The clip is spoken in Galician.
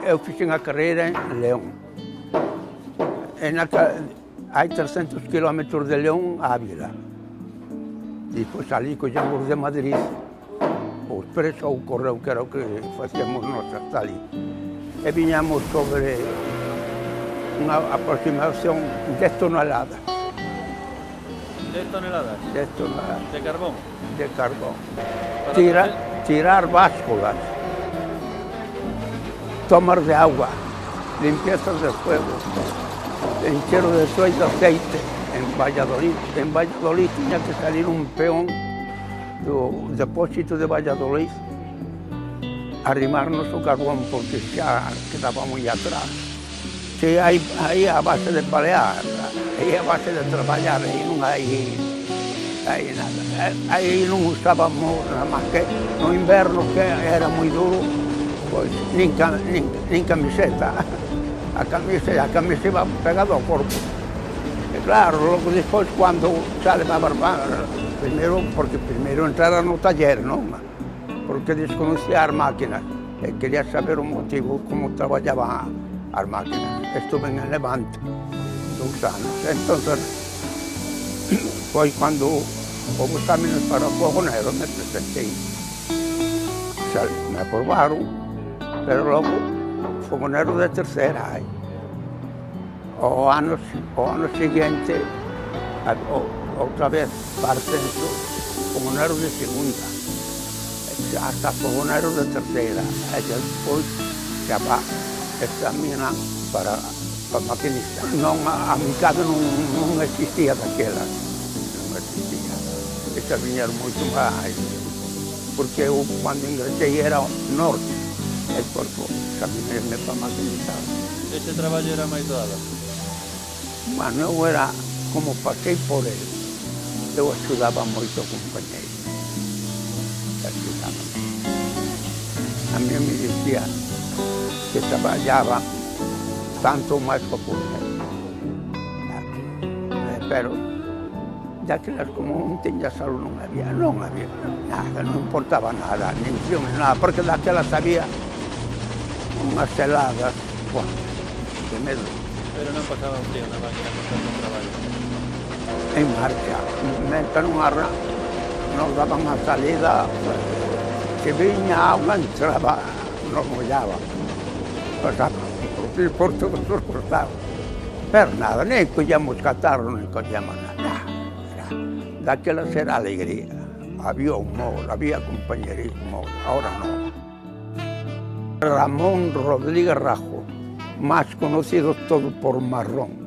eu fixen a carreira en León. Hai 300 kilómetros de León a Ávila. Depois ali collemos de Madrid o expreso ou o correo, que era o que facíamos nós hasta ali. E viñamos sobre unha aproximación de 10 toneladas. 10 toneladas? 10 toneladas. De carbón? De carbón. Tirar básculas, tomar de agua, limpieza de fuego, enchero de suelo de aceite en Valladolid. En Valladolid tiña que salir un peón do depósito de Valladolid a arrimarnos o carbón porque xa quedaba moi atrás. Se aí a base de palear, aí a base de traballar, aí non hai nada. Aí non usábamos nada máis que no inverno, que era moi duro, pois nin camiseta. A camisa iba pegada ao corpo. E claro, logo despois, cando sale a barbar, porque primeiro entrara no taller, non? Porque desconocía as máquinas e quería saber o motivo como traballaban as máquinas. Estuve en Levante 2 anos. Entonces, foi cando houve exámenes para fogonero, me presentei. Me aprobaron, pero logo fogonero de terceira. O ano seguinte, outra vez para ascenso, fogonero de segunda, hasta fogonero de terceira. E despois xa va examinar para maquinista. Non, a mitad non existía daquela, non existía. Estas viñeron moito máis, porque eu, cando ingresei, era norte, e por examinarme para maquinizar. Ese traballo era máis doado? Bueno, eu era, como pasei por el, eu axudaba moito ao compañeiro. A mí me dicía que traballaba tanto máis que o portero. Pero, daquelas como non tiña salud, non había nada, non importaba nada, nin filmes, nada, porque daquelas había unhas heladas, bueno, de medo. Pero non pasaba un día na máquina con tanto traballo? En marcha, mentre nos daban a salida, que viña agua, entraba, nos mollaba. Pasaba por todos os costados. Pero nada, nem collíamos catarro, nem collíamos nada. Daquelas era alegría. Había humor, había compañerismo, ahora non. Ramón Rodríguez Rajo, más conocido todo por Marrón.